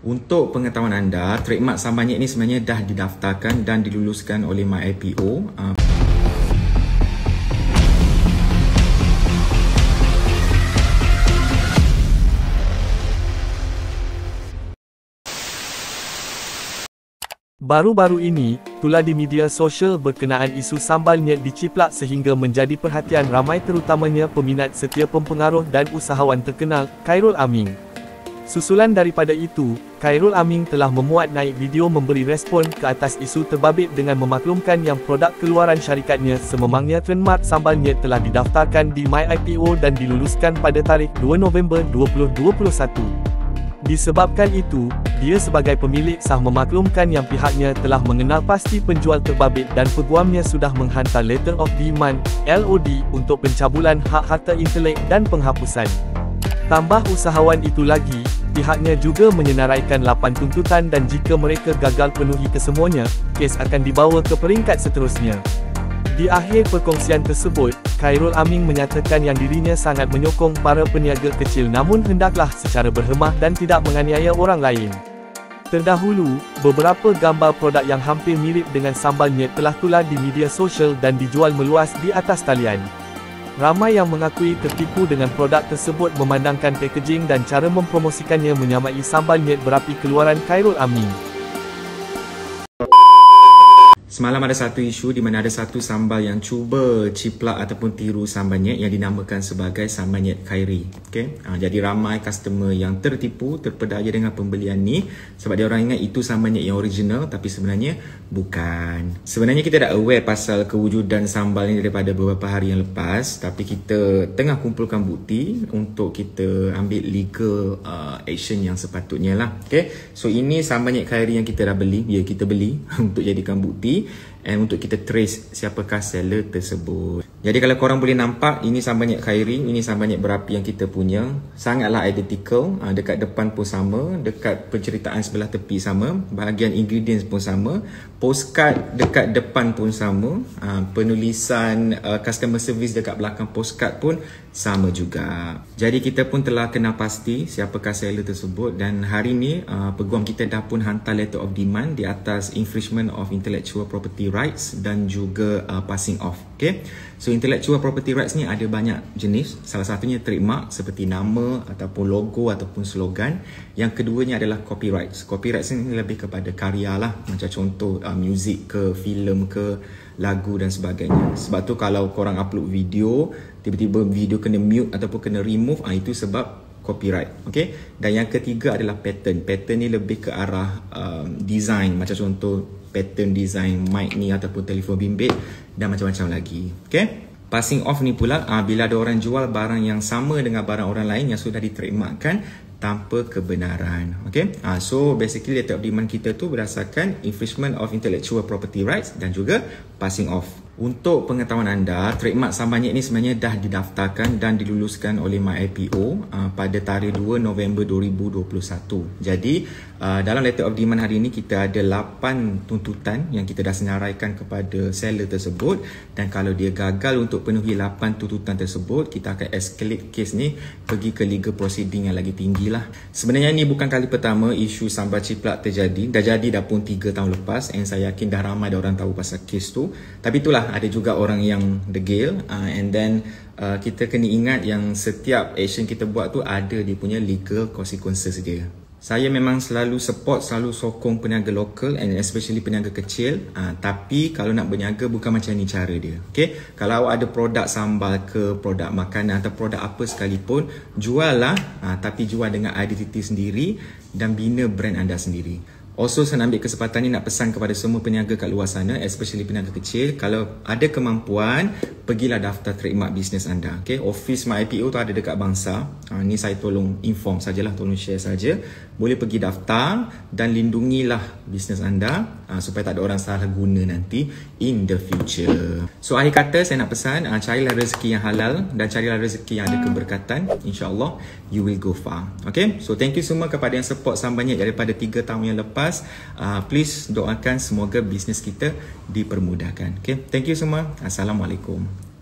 Untuk pengetahuan anda, trademark sambal nyet ni sebenarnya dah didaftarkan dan diluluskan oleh MyIPO. Baru-baru ini, tular di media sosial berkenaan isu sambal nyet diciplak sehingga menjadi perhatian ramai terutamanya peminat setia pempengaruh dan usahawan terkenal, Khairul Aming. Susulan daripada itu, Khairul Aming telah memuat naik video memberi respon ke atas isu terbabit dengan memaklumkan yang produk keluaran syarikatnya sememangnya trademark sambal nyet telah didaftarkan di MyIPO dan diluluskan pada tarikh 2 November 2021. Disebabkan itu, dia sebagai pemilik sah memaklumkan yang pihaknya telah mengenal pasti penjual terbabit dan peguamnya sudah menghantar Letter of Demand, LOD, untuk pencabulan hak harta intelek dan penghapusan. Tambah usahawan itu lagi, pihaknya juga menyenaraikan 8 tuntutan dan jika mereka gagal penuhi kesemuanya, kes akan dibawa ke peringkat seterusnya. Di akhir perkongsian tersebut, Khairul Aming menyatakan yang dirinya sangat menyokong para peniaga kecil namun hendaklah secara berhemah dan tidak menganiaya orang lain. Terdahulu, beberapa gambar produk yang hampir mirip dengan sambal nyet telah tular di media sosial dan dijual meluas di atas talian. Ramai yang mengakui tertipu dengan produk tersebut memandangkan packaging dan cara mempromosikannya menyamai sambal nyet berapi keluaran Khairul Aming. Semalam ada satu isu di mana ada satu sambal yang cuba ciplak ataupun tiru sambal nyet yang dinamakan sebagai sambal nyet Khairi. Jadi ramai customer yang tertipu, terpedaya dengan pembelian ni sebab dia orang ingat itu sambal nyet yang original tapi sebenarnya bukan. Sebenarnya kita dah aware pasal kewujudan sambal ni daripada beberapa hari yang lepas, tapi kita tengah kumpulkan bukti untuk kita ambil legal action yang sepatutnya lah. So ini sambal nyet Khairi yang kita dah beli, kita beli untuk jadikan bukti and untuk kita trace siapakah seller tersebut. Jadi kalau korang boleh nampak, ini sambal nyet Khairi, ini sambal nyet berapi yang kita punya, sangatlah identical. Dekat depan pun sama, dekat penceritaan sebelah tepi sama, bahagian ingredients pun sama, postcard dekat depan pun sama, penulisan customer service dekat belakang postcard pun sama juga. Jadi kita pun telah kenal pasti siapakah seller tersebut dan hari ni peguam kita dah pun hantar letter of demand di atas infringement of intellectual property rights dan juga passing off. So intellectual property rights ni ada banyak jenis. Salah satunya trademark seperti nama ataupun logo ataupun slogan. Yang keduanya adalah copyrights. Copyrights ni lebih kepada karya lah, macam contoh muzik ke, filem ke, lagu dan sebagainya. Sebab tu kalau korang upload video, tiba-tiba video kena mute ataupun kena remove, itu sebab copyright. Dan yang ketiga adalah patent. Patent ni lebih ke arah design, macam contoh pattern design mic ni ataupun telefon bimbit dan macam-macam lagi. Passing off ni pula bila ada orang jual barang yang sama dengan barang orang lain yang sudah ditrademarkkan tanpa kebenaran. So basically letter of demand kita tu berdasarkan infringement of intellectual property rights dan juga passing off. Untuk pengetahuan anda, trademark sambal nyet ni sebenarnya dah didaftarkan dan diluluskan oleh MyIPO pada tarikh 2 November 2021. Jadi dalam letter of demand hari ini kita ada 8 tuntutan yang kita dah senaraikan kepada seller tersebut, dan kalau dia gagal untuk penuhi 8 tuntutan tersebut, kita akan escalate kes ni pergi ke legal proceeding yang lagi tinggi lah. Sebenarnya ni bukan kali pertama isu sambal ciplak terjadi. Dah pun 3 tahun lepas, and saya yakin dah ramai orang tahu pasal kes tu. Tapi itulah, ada juga orang yang degil, and then kita kena ingat yang setiap action kita buat tu ada dia punya legal consequences dia. Saya memang selalu support, selalu sokong peniaga lokal and especially peniaga kecil, tapi kalau nak berniaga bukan macam ni cara dia. Kalau awak ada produk sambal ke, produk makanan atau produk apa sekalipun, jual lah, tapi jual dengan identiti sendiri dan bina brand anda sendiri. Also, saya nak ambil kesempatan ni nak pesan kepada semua peniaga kat luar sana, especially peniaga kecil, kalau ada kemampuan, pergilah daftar trademark bisnes anda. Office MyIPO tu ada dekat Bangsa. Ni saya tolong inform sajalah, tolong share saja. Boleh pergi daftar dan lindungilah bisnes anda supaya tak ada orang salah guna nanti in the future. So akhir kata saya nak pesan, carilah rezeki yang halal dan carilah rezeki yang ada keberkatan. InsyaAllah you will go far. So thank you semua kepada yang support sambal nyet daripada 3 tahun yang lepas. Please doakan semoga bisnes kita dipermudahkan. Thank you semua. Assalamualaikum.